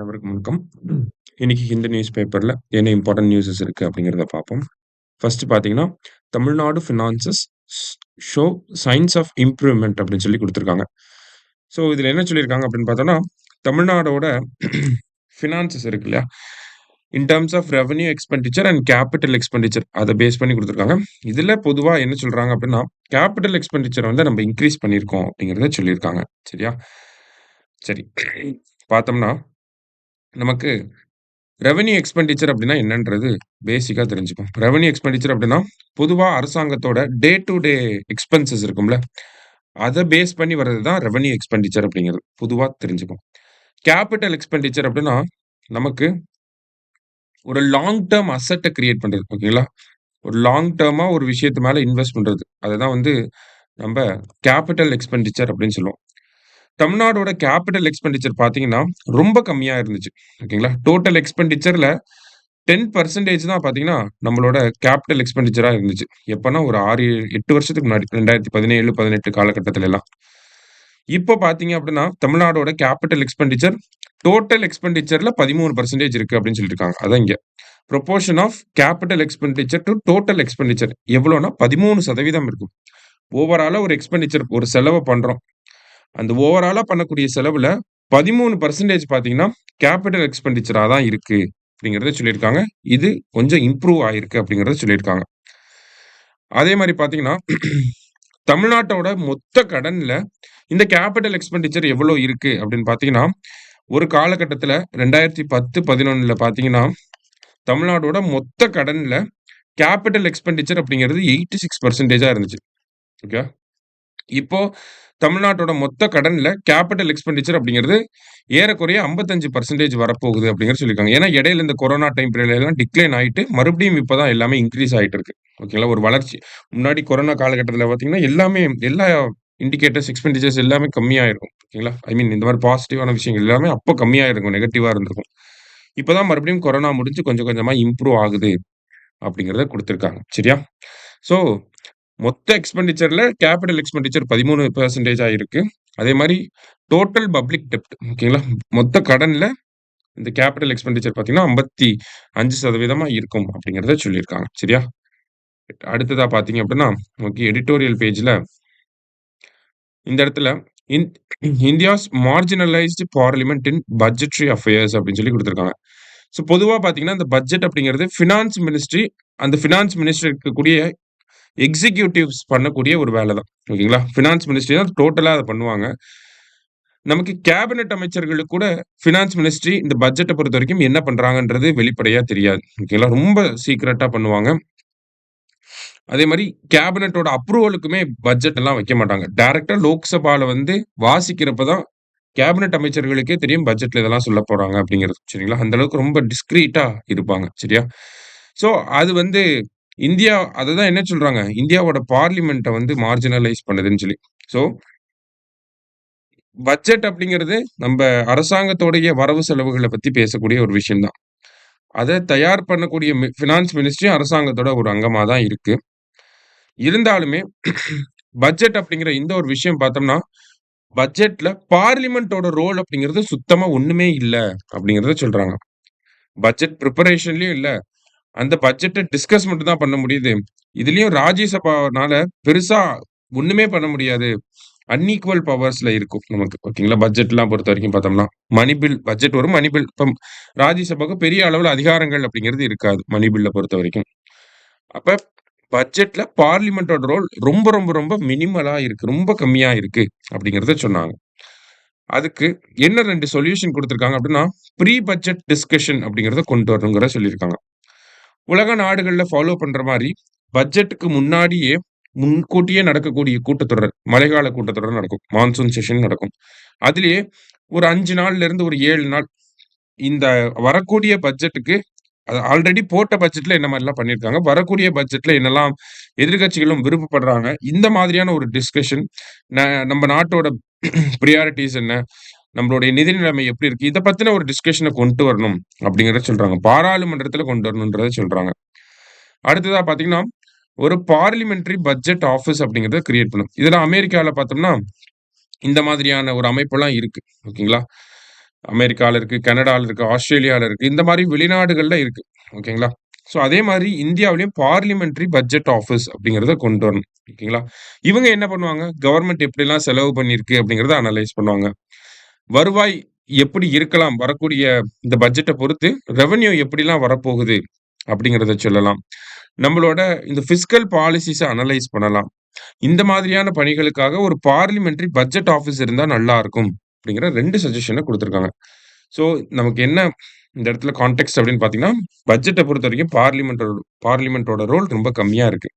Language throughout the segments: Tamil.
அனைவருக்கும் வணக்கம். இன்னைக்கு ஹிந்து நியூஸ் பேப்பர்ல என்ன இம்பார்ட்டன்ட் நியூஸஸ் இருக்கு அப்படிங்கிறத பார்ப்போம். ஃபர்ஸ்ட் பார்த்தீங்கன்னா, தமிழ்நாடு ஃபினான்சஸ் ஸ் ஷோ சைன்ஸ் ஆஃப் இம்ப்ரூவ்மென்ட் அப்படின்னு சொல்லி குடுத்துருக்காங்க. ஸோ இதுல என்ன சொல்லியிருக்காங்க அப்படின்னு பார்த்தோம்னா, தமிழ்நாடோட ஃபினான்சஸ் இருக்கு இல்லையா? In terms of revenue expenditure and capital expenditure அத பேஸ் பண்ணி குடுத்துருக்காங்க. இதுல பொதுவா என்ன சொல்றாங்க அப்படின்னா, கேப்பிட்டல் எக்ஸ்பெண்டிச்சர் வந்து நம்ம இன்கிரீஸ் பண்ணியிருக்கோம் அப்படிங்கிறத சொல்லியிருக்காங்க. சரியா? சரி. பார்த்தோம்னா, நமக்கு ரெவென்யூ எக்ஸ்பெண்டிச்சர் அப்படின்னா என்னன்றது பேசிக்கா தெரிஞ்சுப்போம். ரெவென்யூ எக்ஸ்பெண்டிச்சர் அப்படின்னா, பொதுவா அரசாங்கத்தோட டே டூ டே எக்ஸ்பென்சஸ் இருக்கும்ல, அத பேஸ் பண்ணி வர்றது தான் ரெவென்யூ எக்ஸ்பெண்டிச்சர் அப்படிங்கிறது. பொதுவா தெரிஞ்சுப்போம். கேப்பிட்டல் எக்ஸ்பெண்டிச்சர் அப்படின்னா, நமக்கு ஒரு லாங் டெர்ம் அசெட்ட கிரியேட் பண்றது. ஓகேங்களா? ஒரு லாங் டெர்மா ஒரு விஷயத்து மேல இன்வெஸ்ட் பண்றது. அததான் வந்து நம்ப கேப்பிட்டல் எக்ஸ்பெண்டிச்சர் அப்படின்னு சொல்லுவோம். தமிழ்நாடோட கேப்பிட்டல் எக்ஸ்பெண்டிச்சர் பார்த்தீங்கன்னா, ரொம்ப கம்மியா இருந்துச்சு. ஓகேங்களா? டோட்டல் எக்ஸ்பெண்டிச்சர்ல 10% தான் பார்த்தீங்கன்னா, நம்மளோட கேப்பிட்டல் எக்ஸ்பெண்டிச்சரா இருந்துச்சு. எப்பன்னா ஒரு 6, 8 வருஷத்துக்கு முன்னாடி 2017, 18 காலகட்டத்துல எல்லாம். இப்போ பார்த்தீங்க அப்படின்னா, தமிழ்நாடோட கேப்பிட்டல் எக்ஸ்பெண்டிச்சர் டோட்டல் எக்ஸ்பெண்டிச்சர்ல 13% இருக்கு அப்படின்னு சொல்லியிருக்காங்க. அதான் இங்க. Proportion of capital expenditure to total expenditure எவ்வளோன்னா 13% இருக்கும். ஓவராலா ஒரு எக்ஸ்பெண்டிச்சர் ஒரு செலவ பண்றோம். அந்த ஓவராலா பண்ணக்கூடிய செலவுல 13% பார்த்தீங்கன்னா, கேப்பிட்டல் எக்ஸ்பெண்டிச்சரா தான் இருக்கு அப்படிங்கிறத சொல்லியிருக்காங்க. இது கொஞ்சம் இம்ப்ரூவ் ஆயிருக்கு அப்படிங்கிறத சொல்லியிருக்காங்க. அதே மாரி பார்த்தீங்கன்னா, தமிழ்நாட்டோட மொத்த கடன்ல இந்த கேப்பிட்டல் எக்ஸ்பெண்டிச்சர் எவ்வளோ இருக்கு அப்படின்னு பார்த்தீங்கன்னா, ஒரு காலகட்டத்தில 2010, 11ல பார்த்தீங்கன்னா, தமிழ்நாடோட மொத்த கடன்ல கேப்பிட்டல் எக்ஸ்பெண்டிச்சர் அப்படிங்கிறது 86% இருந்துச்சு. ஓகே. இப்போ தமிழ்நாட்டோட மொத்த கடன்ல கேப்பிட்டல் எக்ஸ்பெண்டிச்சர் அப்படிங்கிறது ஏறக்குறைய 55% வரப்போகுது அப்படிங்கிறது சொல்லியிருக்காங்க. ஏன்னா இடையில இந்த கொரோனா டைம் பீரியட்ல எல்லாம் டிக்ளைன் ஆயிட்டு மறுபடியும் இப்ப தான் எல்லாமே இன்கிரீஸ் ஆயிட்டு இருக்கு. ஓகேங்களா? ஒரு வளர்ச்சி. முன்னாடி கொரோனா காலகட்டத்தில பார்த்தீங்கன்னா, எல்லாமே எல்லா இண்டிகேட்டர்ஸ், எக்ஸ்பெண்டிச்சர்ஸ் எல்லாமே கம்மியா இருக்கும். ஓகேங்களா? ஐ மீன் இந்த மாரி பாசிட்டிவான விஷயங்கள் எல்லாமே அப்ப கம்மியா இருக்கும். நெகட்டிவா இருந்திருக்கும். இப்ப தான் மறுபடியும் கொரோனா முடிஞ்சு கொஞ்சம் கொஞ்சமா இம்ப்ரூவ் ஆகுது அப்படிங்கிறத குடுத்திருக்காங்க. சரியா? ஸோ மொத்த எக்ஸ்பெண்டிச்சர்ல கேப்பிட்டல் எக்ஸ்பெண்டிச்சர் 13% இருக்கு. அதே மாரி டோட்டல் பப்ளிக் டெப்ட் ஓகேங்களா? மொத்த கடன்ல இந்த கேப்பிட்டல் எக்ஸ்பெண்டிச்சர் பார்த்தீங்கன்னா, 55% இருக்கும் அப்படிங்கிறத சொல்லியிருக்காங்க. சரியா? அடுத்ததா பார்த்தீங்க அப்படின்னா, நமக்கு எடிட்டோரியல் பேஜ்ல இந்த இடத்துல இன் இந்தியாஸ் மார்ஜினலைஸ்ட் பார்லிமென்ட் இன் பட்ஜெட்டரி அஃபேர்ஸ் அப்படின்னு சொல்லி குடுத்திருக்காங்க. ஸோ பொதுவா பார்த்தீங்கன்னா, இந்த பட்ஜெட் அப்படிங்கிறது ஃபினான்ஸ் மினிஸ்ட்ரி அந்த ஃபினான்ஸ் மினிஸ்ட்ரி இருக்கக்கூடிய எக்ஸிக்யூட்டிவ்ஸ் பண்ணக்கூடிய ஒரு வேலை தான். ஓகேங்களா? ஃபினான்ஸ் மினிஸ்ட்ரி தான் டோட்டலா அத பண்ணுவாங்க. நமக்கு கேபினெட் அமைச்சர்களுக்கு கூட ஃபினான்ஸ் மினிஸ்ட்ரி இந்த பட்ஜெட்ட பொறுத்தவரைக்கும் என்ன பண்றாங்கன்றது வெளிப்படையா தெரியாது. ஓகேங்களா? ரொம்ப சீக்ரெட்டா பண்ணுவாங்க. அதே மாரி கேபினெட்டோட அப்ரூவலுக்குமே பட்ஜெட் எல்லாம் வைக்க மாட்டாங்க. டைரக்ட்டா லோக்சபால வந்து வாசிக்கிறப்ப தான் கேபினெட் அமைச்சர்களுக்கே தெரியும் பட்ஜெட்ல இதெல்லாம் சொல்லப் போறாங்க அப்படிங்கிறது. சரிங்களா? அந்த அளவுக்கு ரொம்ப டிஸ்க்ரீட்டா இருப்பாங்க. சரியா? ஸோ அது வந்து இந்தியா அததான் என்ன சொல்றாங்க, இந்தியாவோட பார்லிமென்ட்ட வந்து மார்ஜினலைஸ் பண்ணுதுன்னு சொல்லி. ஸோ பட்ஜெட் அப்படிங்கிறது நம்ப அரசாங்கத்தோடைய வரவு செலவுகள பத்தி பேசக்கூடிய ஒரு விஷயம் தான். அத தயார் பண்ணக்கூடிய ஃபினான்ஸ் மினிஸ்ட்ரி அரசாங்கத்தோட ஒரு அங்கமா தான் இருக்கு. இருந்தாலுமே பட்ஜெட் அப்படிங்கிற இந்த ஒரு விஷயம் பார்த்தோம்னா, பட்ஜெட்ல பார்லிமென்ட்டோட ரோல் அப்படிங்கிறது சுத்தமா ஒண்ணுமே இல்ல அப்படிங்கிறத சொல்றாங்க. பட்ஜெட் பிரிப்பரேஷன்லயும் இல்ல. அந்த பட்ஜெட்ட டிஸ்கஸ் மட்டும் தான் பண்ண முடியுது. இதுலயும் ராஜ்யசபானால பெருசா ஒண்ணுமே பண்ண முடியாது. அன்ஈக்குவல் பவர்ஸ்ல இருக்கும் நமக்கு. ஓகேங்களா? பட்ஜெட்லாம் பொறுத்தவரைக்கும் பார்த்தோம்னா. மணி பில் பட்ஜெட் வரும். மணி பில் இப்ப ராஜ்யசபாக்கு பெரிய அளவுல அதிகாரங்கள் அப்படிங்கிறது இருக்காது. மணி பில்ல பொறுத்தவரைக்கும். அப்ப பட்ஜெட்ல பார்லிமென்ட்டோட ரோல் ரொம்ப ரொம்ப ரொம்ப மினிமலா இருக்கு. ரொம்ப கம்மியா இருக்கு அப்படிங்கிறத சொன்னாங்க. அதுக்கு என்ன 2 சொல்யூஷன் குடுத்திருக்காங்க அப்படின்னா, ப்ரீ பட்ஜெட் டிஸ்கஷன் அப்படிங்கிறத கொண்டு வரணுங்கிறத சொல்லியிருக்காங்க. உலக நாடுகள்ல ஃபாலோ பண்ற மாரி, பட்ஜெட்டுக்கு முன்னாடியே முன்கூட்டியே நடக்கக்கூடிய கூட்டத்தொடர், மழைக்கால கூட்டத்தொடர் நடக்கும். மான்சூன் செஷன் நடக்கும். அதிலேயே ஒரு 5 நாள்ல இருந்து ஒரு 7 நாள் இந்த வரக்கூடிய பட்ஜெட்டுக்கு அது ஆல்ரெடி போட்ட பட்ஜெட்ல என்ன மாரிலாம் பண்ணியிருக்காங்க. வரக்கூடிய பட்ஜெட்ல என்னலாம் எதிர்க்கட்சிகளும் விருப்பப்படுறாங்க. இந்த மாதிரியான ஒரு டிஸ்கஷன் ந நம்ம நாட்டோட பிரியாரிட்டீஸ் என்ன? நம்மளுடைய நிதி நிலைமை எப்படி இருக்கு? இத பத்தின ஒரு டிஸ்கஷன கொண்டு வரணும் அப்படிங்கிறத சொல்றாங்க. பாராளுமன்றத்தில கொண்டு வரணும்ன்றத சொல்றாங்க. அடுத்ததா பார்த்தீங்கன்னா, ஒரு பார்லிமென்டரி பட்ஜெட் ஆஃபிஸ் அப்படிங்கிறத கிரியேட் பண்ணணும். இதெல்லாம் அமெரிக்கால பார்த்தோம்னா, இந்த மாதிரியான ஒரு அமைப்பெல்லாம் இருக்கு. ஓகேங்களா? அமெரிக்கால இருக்கு, கனடால இருக்கு, ஆஸ்திரேலியால இருக்கு. இந்த மாரி வெளிநாடுகள்ல இருக்கு. ஓகேங்களா? ஸோ அதே மாரி இந்தியாவிலயும் பார்லிமென்டரி பட்ஜெட் ஆஃபிஸ் அப்படிங்கிறத கொண்டு வரணும். ஓகேங்களா? இவங்க என்ன பண்ணுவாங்க? கவர்ன்மென்ட் எப்படிலாம் செலவு பண்ணியிருக்கு அப்படிங்கிறத அனலைஸ் பண்ணுவாங்க. வருவாய் எப்படி இருக்கலாம்? வரக்கூடிய இந்த பட்ஜெட்ட பொறுத்து ரெவென்யூ எப்படிலாம் வரப்போகுது? அப்படிங்கிறத சொல்லலாம். நம்மளோட இந்த பிஸ்கல் பாலிசிஸ அனலைஸ் பண்ணலாம். இந்த மாதிரியான பணிகளுக்காக ஒரு பார்லிமென்டரி பட்ஜெட் ஆஃபிஸ் இருந்தா நல்லா இருக்கும். அப்படிங்கிற 2 சஜஷன குடுத்திருக்காங்க. ஸோ நமக்கு என்ன இந்த இடத்துல கான்டெக்ஸ்ட் அப்படின்னு பார்த்தீங்கன்னா, பட்ஜெட்ட பொறுத்தவரைக்கும் பார்லிமென்ட்டோட ரோல் ரொம்ப கம்மியா இருக்கு.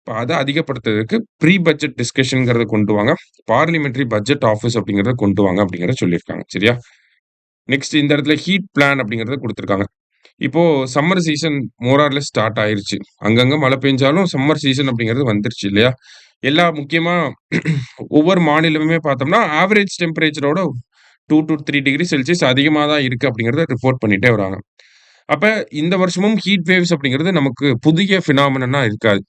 இப்ப அத அதிகப்படுத்துறதுக்கு ப்ரீ பட்ஜெட் டிஸ்கஷன்ங்கிறத கொண்டு வாங்க. பார்லிமென்டரி பட்ஜெட் ஆஃபிஸ் அப்படிங்கிறத கொண்டு வாங்க அப்படிங்கிறத சொல்லியிருக்காங்க. சரியா? நெக்ஸ்ட் இந்த இடத்துல ஹீட் பிளான் அப்படிங்கிறத குடுத்திருக்காங்க. இப்போ summer season more or less start ஆயிருச்சு. அங்கங்க மழை பெஞ்சாலும் சம்மர் சீசன் அப்படிங்கிறது வந்துருச்சு இல்லையா? எல்லா முக்கியமா ஒவ்வொரு மாநிலமுமே பார்த்தோம்னா, ஆவரேஜ் டெம்பரேச்சரோட 2 டூ 3 டிகிரி செல்சியஸ் அதிகமா தான் இருக்கு அப்படிங்கிறத ரிப்போர்ட் பண்ணிட்டே வராங்க. அப்ப இந்த வருஷமும் ஹீட் வேவ்ஸ் அப்படிங்கிறது நமக்கு புதிய பினாமினனா இருக்காது.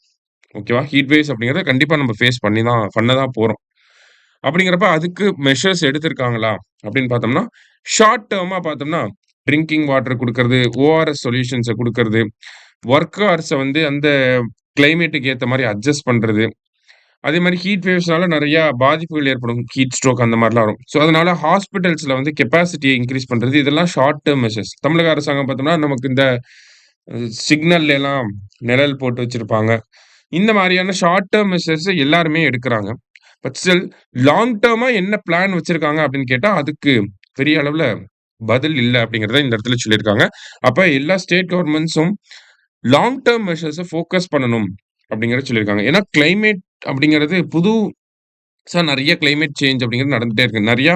ஓகேவா? ஹீட் வேவ்ஸ் அப்படிங்கிறத கண்டிப்பா நம்ம ஃபேஸ் பண்ண தான் போறோம். அப்படிங்கிறப்ப அதுக்கு மெஷர்ஸ் எடுத்திருக்காங்களா? அப்படின்னு பார்த்தோம்னா, ஷார்ட் டெர்மா பார்த்தோம்னா, ட்ரிங்கிங் வாட்டர் குடுக்கறது, ஓஆர்எஸ் சொல்யூஷன்ஸ குடுக்கறது, ஒர்க் ஹார்ஸ வந்து அந்த கிளைமேட்டுக்கு ஏத்த மாரி அட்ஜஸ்ட் பண்றது. அதே மாரி ஹீட் வேவ்ஸ்னால நெறைய பாதிப்புகள் ஏற்படும். ஹீட் ஸ்ட்ரோக் அந்த மாரிலாம் வரும். ஸோ, அதனால ஹாஸ்பிட்டல்ஸ்ல வந்து கெப்பாசிட்டிய இன்கிரீஸ் பண்றது. இதெல்லாம் ஷார்ட் டெர்ம் மெஷர்ஸ். தமிழக அரசாங்கம் பார்த்தோம்னா, நமக்கு இந்த சிக்னல்ல எல்லாம் நிழல் போட்டு வச்சிருப்பாங்க. இந்த மாரியான ஷார்ட் டெர்ம் மெஷர்ஸ எல்லாருமே எடுக்குறாங்க. பட் ஸ்டில் லாங் டெர்மா என்ன பிளான் வச்சிருக்காங்க அப்படின்னு கேட்டா, அதுக்கு பெரிய அளவுல பதில் இல்ல அப்படிங்கிறத இந்த இடத்துல சொல்லியிருக்காங்க. அப்ப எல்லா ஸ்டேட் கவர்ன்மெண்ட்ஸும் லாங் டெர்ம் மெஷர்ஸ ஃபோக்கஸ் பண்ணணும் அப்படிங்கிறத சொல்லியிருக்காங்க. ஏன்னா கிளைமேட் அப்படிங்கிறது நெறைய கிளைமேட் சேஞ்ச் அப்படிங்கிறது நடந்துட்டே இருக்கு. நெறையா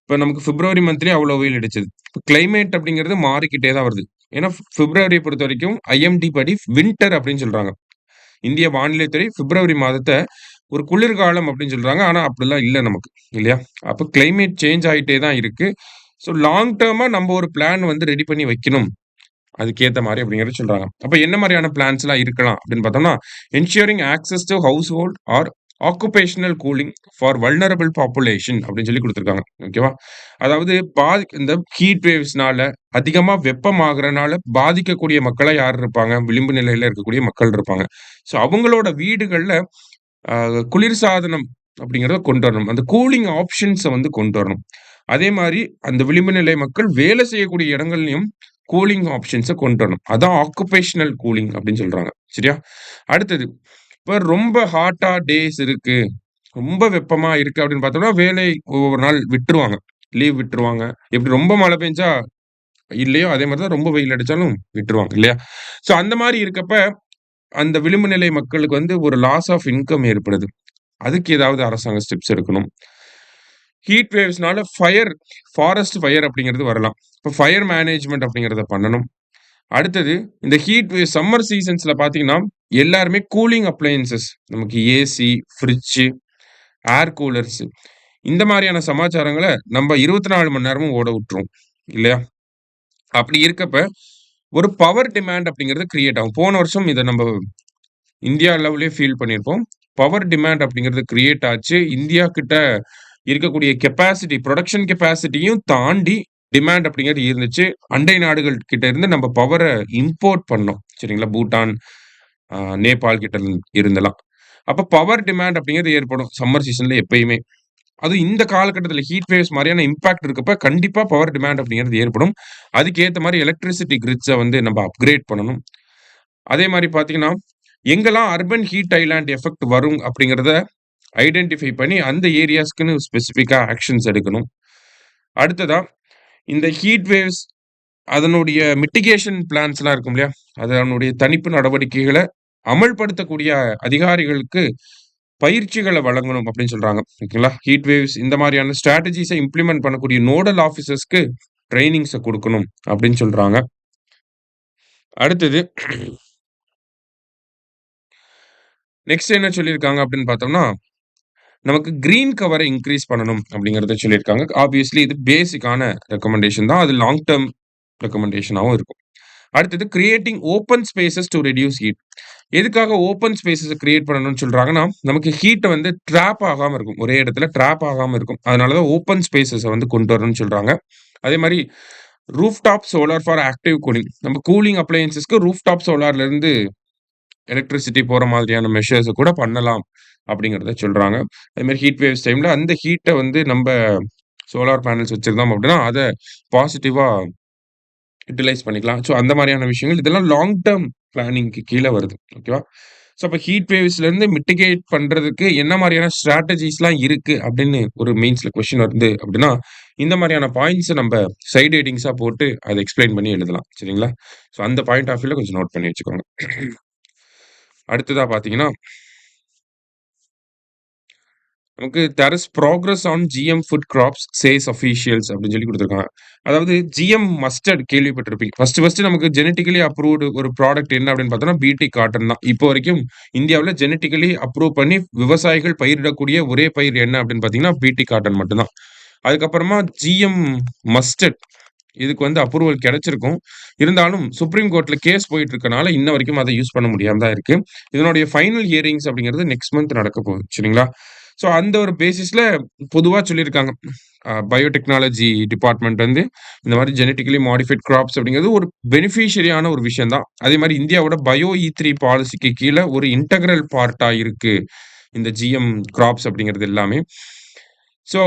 இப்ப நமக்கு பிப்ரவரி மந்த்லயே அவ்வளோ வெயில் அடிச்சது. கிளைமேட் அப்படிங்கிறது மாறிக்கிட்டே தான் வருது. ஏன்னா பிப்ரவரிய பொறுத்தவரைக்கும் ஐஎம்டி படி வின்டர் அப்படின்னு சொல்றாங்க. இந்திய வானிலை துறை பிப்ரவரி மாதத்த ஒரு குளிர்காலம் அப்படின்னு சொல்றாங்க. ஆனா அப்படிலாம் இல்ல நமக்கு. இல்லையா? அப்ப கிளைமேட் சேஞ்ச் ஆயிட்டே தான் இருக்கு. ஸோ லாங் டெர்மா நம்ம ஒரு பிளான் வந்து ரெடி பண்ணி வைக்கணும். அதுக்கேத்த மாரி அப்படிங்கிறத சொல்றாங்க. அப்ப என்ன மாரியான பிளான்ஸ்லாம் இருக்கலாம் அப்படின்னு பார்த்தோம்னா, ensuring access to household or occupational cooling for vulnerable population அப்படின்னு சொல்லி குடுத்துருக்காங்க. ஓகேவா? அதாவது இந்த ஹீட் வேவ்ஸ்னால அதிகமா வெப்பமாகறனால பாதிக்கக்கூடிய மக்களா யார் இருப்பாங்க? விளிம்பு நிலையில இருக்கக்கூடிய மக்கள் இருப்பாங்க. ஸோ அவங்களோட வீடுகள்ல அ குளிர்சாதனம் அப்படிங்கிறத கொண்டு வரணும். அந்த கூலிங் ஆப்ஷன்ஸ வந்து கொண்டு வரணும். அதே மாரி அந்த விளிம்பு நிலை மக்கள் வேலை செய்யக்கூடிய இடங்கள்லயும் கூலிங் ஆப்ஷன்ஸ கொண்டு வரணும். அதான் ஆக்குபேஷனல் கூலிங் அப்படின்னு சொல்றாங்க. சரியா? அடுத்தது, இப்ப ரொம்ப ஹாட்டா டேஸ் இருக்கு. ரொம்ப வெப்பமா இருக்கு அப்படின்னு பார்த்தோம்னா, வேலை ஒவ்வொரு நாள் விட்டுருவாங்க. லீவ் விட்டுருவாங்க. எப்படி ரொம்ப மழை பெஞ்சா இல்லையோ, அதே மாரி தான் ரொம்ப வெயில் அடிச்சாலும் விட்டுருவாங்க இல்லையா? ஸோ அந்த மாரி இருக்கப்ப, அந்த விளிம்பு நிலை மக்களுக்கு வந்து ஒரு லாஸ் ஆஃப் இன்கம் ஏற்படுது. அதுக்கு ஏதாவது அரசாங்கம் ஸ்டெப்ஸ் எடுக்கணும். ஹீட் வேவ்ஸ்னால ஃபாரஸ்ட் ஃபயர் அப்படிங்கிறது வரலாம். இப்ப ஃபயர் மேனேஜ்மென்ட் அப்படிங்கிறத பண்ணணும். அடுத்தது இந்த ஹீட் வேவ் சம்மர் சீசன்ஸ்ல பார்த்தீங்கன்னா, எல்லாருமே கூலிங் அப்ளையன்ஸஸ் நமக்கு ஏசி, ஃப்ரிட்ஜ், ஏர் கூலர்ஸ் இந்த மாரியான சமாச்சாரங்கள நம்ம 24 மணி நேரமும் ஓட விட்டுருவோம். இல்லையா? அப்படி இருக்கப்ப, ஒரு பவர் டிமாண்ட் அப்படிங்கிறது கிரியேட் ஆகும். போன வருஷம் இத நம்ப இந்தியா லெவல்லயே ஃபீல் பண்ணியிருப்போம். பவர் டிமாண்ட் அப்படிங்கிறது கிரியேட் ஆச்சு. இந்தியா கிட்ட இருக்கக்கூடிய புரொடக்ஷன் கெப்பாசிட்டியும் தாண்டி டிமாண்ட் அப்படிங்கிறது இருந்துச்சு. அண்டை நாடுகள் கிட்ட இருந்து நம்ம பவர இம்போர்ட் பண்ணோம். சரிங்களா? பூட்டான், நேபாள் கிட்ட இருந்தெல்லாம். அப்ப பவர் டிமாண்ட் அப்படிங்கிறது ஏற்படும். சம்மர் சீசன்ல எப்பயுமே. அதுவும் இந்த காலகட்டத்தில ஹீட் வேவ்ஸ் மாரியான இம்பாக்ட் இருக்கப்ப, கண்டிப்பா பவர் டிமாண்ட் அப்படிங்கிறது ஏற்படும். அதுக்கு ஏத்த மாரி எலக்ட்ரிசிட்டி கிரிட்ஸ வந்து நம்ம அப்கிரேட் பண்ணணும். அதே மாரி பார்த்தீங்கன்னா, எங்கெல்லாம் அர்பன் ஹீட் ஐலேண்ட் எஃபெக்ட் வரும் அப்படிங்கிறத ஐடென்டிஃபை பண்ணி, அந்த ஏரியாஸ்க்குன்னு ஸ்பெசிஃபிக்கா ஆக்ஷன்ஸ் எடுக்கணும். அடுத்ததா, இந்த ஹீட் வேவ்ஸ் அதனுடைய மிட்டிகேஷன் பிளான்ஸ்லாம் இருக்கும் இல்லையா? அதனுடைய தணிப்பு நடவடிக்கைகள அமல்படுத்தக்கூடிய அதிகாரிகளுக்கு பயிற்சிகள வழங்கணும் அப்படின்னு சொல்றாங்க. ஓகேங்களா? ஹீட் வேவ்ஸ் இந்த மாரியான ஸ்ட்ராட்டஜிஸ இம்ப்ளிமெண்ட் பண்ணக்கூடிய நோடல் ஆஃபிசர்ஸ்க்கு ட்ரெய்னிங்ஸ குடுக்கணும் அப்படின்னு சொல்றாங்க. அடுத்தது நெக்ஸ்ட் என்ன சொல்லியிருக்காங்க அப்படின்னு பார்த்தோம்னா, நமக்கு கிரீன் கவர இன்கிரீஸ் பண்ணணும் அப்படிங்கிறத சொல்லியிருக்காங்க. ஆப்வியஸ்லி இது பேசிக்கான ரெக்கமெண்டேஷன் தான். அது லாங் டெர்ம் ரெக்கமெண்டேஷனாவும் இருக்கும். அடுத்தது creating open spaces to reduce heat. எதுக்காக ஓப்பன் ஸ்பேசஸ் கிரியேட் பண்ணணும்னு சொல்றாங்கன்னா, நமக்கு ஹீட்ட வந்து ட்ராப் ஆகாம இருக்கும். ஒரே இடத்துல ட்ராப் ஆகாம இருக்கும். அதனால தான் ஓப்பன் ஸ்பேசஸ வந்து கொண்டு வரணும்னு சொல்றாங்க. அதே மாரி rooftop solar for active cooling. நம்ம கூலிங் அப்ளையன்ஸஸ்க்கு ரூஃப்டாப் சோலார்ல இருந்து எலக்ட்ரிசிட்டி போற மாதிரியான மெஷர்ஸ கூட பண்ணலாம் அப்படிங்கிறத சொல்றாங்க. அதே மாரி ஹீட் வேவ்ஸ் டைம்ல அந்த ஹீட்ட வந்து நம்ப சோலார் பேனல்ஸ் வச்சிருந்தோம் அப்படின்னா, அத பாசிட்டிவா யுட்டிலைஸ் பண்ணிக்கலாம். ஸோ அந்த மாரியான விஷயங்கள் இதெல்லாம் லாங் டெர்ம் பிளானிங்க்கு கீழ வருது. ஓகேவா? ஸோ அப்ப ஹீட் வேவ்ஸ்லேருந்து மிட்டிகேட் பண்றதுக்கு என்ன மாரியான ஸ்ட்ராட்டஜிஸ்லாம் இருக்கு அப்படின்னு ஒரு மெயின்ஸ்ல கொஸ்டின் வருது அப்படின்னா, இந்த மாரியான பாயிண்ட்ஸ நம்ப சைட் ஹெட்டிங்ஸா போட்டு அத எக்ஸ்ப்ளைன் பண்ணி எழுதலாம். சரிங்களா? ஸோ அந்த பாயிண்ட் ஆஃப் வியூல கொஞ்சம் நோட் பண்ணி வச்சுக்கோங்க. அடுத்ததா பார்த்தீங்கன்னா, நமக்கு there is progress on GM food crops says officials அப்படின்னு சொல்லி குடுத்துருக்காங்க. அதாவது ஜிஎம் மஸ்டர்ட் கேள்விப்பட்டிருப்பீங்க. ஃபர்ஸ்ட் நமக்கு ஜெனடிக்கலி அப்ரூவ்டு ஒரு ப்ராடக்ட் என்ன அப்படின்னு பார்த்தோம்னா, பிடி காட்டன் தான். இப்போ வரைக்கும் இந்தியாவுல ஜெனடிக்கலி அப்ரூவ் பண்ணி விவசாயிகள் பயிரிடக்கூடிய ஒரே பயிர் என்ன அப்படின்னு பார்த்தீங்கன்னா, பிடி காட்டன் மட்டும் தான். அதுக்கப்புறமா ஜிஎம் மஸ்டர்ட் இதுக்கு வந்து அப்ரூவல் கிடைச்சிருக்கும். இருந்தாலும் சுப்ரீம் கோர்ட்ல கேஸ் போயிட்டு இருக்கனால, இன்ன வரைக்கும் அத யூஸ் பண்ண முடியாம தான் இருக்கு. இதனுடைய ஃபைனல் ஹியரிங்ஸ் அப்படிங்கிறது நெக்ஸ்ட் மந்த் நடக்க போகுது. சரிங்களா? ஸோ அந்த ஒரு பேசிஸ்ல பொதுவா சொல்லியிருக்காங்க. பயோடெக்னாலஜி டிபார்ட்மெண்ட் வந்து இந்த மாரி ஜெனடிக்கலி மாடிஃபைட் கிராப்ஸ் அப்படிங்கிறது ஒரு பெனிஃபிஷியரியான ஒரு விஷயம் தான். அதே மாரி இந்தியாவோட பயோ E3 பாலிசிக்கு கீழ ஒரு இன்டெக்ரல் பார்ட்டா இருக்கு. இந்த ஜிஎம் கிராப்ஸ் அப்படிங்கிறது எல்லாமே. ஸோ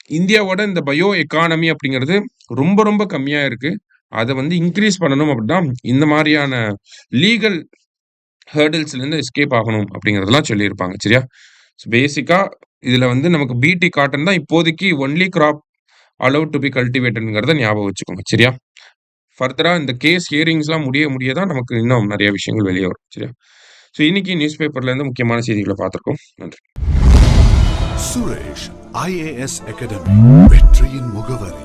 இந்தியாவோட இந்த பயோ எக்கானமி அப்படிங்கிறது ரொம்ப ரொம்ப கம்மியா இருக்கு. அத வந்து இன்கிரீஸ் பண்ணணும் அப்படின்னா, இந்த மாரியான லீகல் ஹர்டில்ஸ்லேருந்து எஸ்கேப் ஆகணும் அப்படிங்கிறதெல்லாம் சொல்லியிருப்பாங்க. சரியா? ஸோ பேசிக்கா இதுல வந்து நமக்கு பிடி காட்டன் தான் இப்போதைக்கு only crop allowed to be கல்டிவேட்டட்ங்கிறத ஞாபகம் வச்சுக்கோங்க. சரியா? ஃபர்தரா இந்த கேஸ் ஹியரிங்ஸ்லாம் முடிய தான் நமக்கு இன்னும் நெறைய விஷயங்கள் வெளிய வரும். சரியா? ஸோ இன்னைக்கு நியூஸ் பேப்பர்ல இருந்து முக்கியமான செய்திகள பார்த்திருக்கோம். நன்றி. சுரேஷ் IAS அகாடமி வெற்றியின் முகவரி.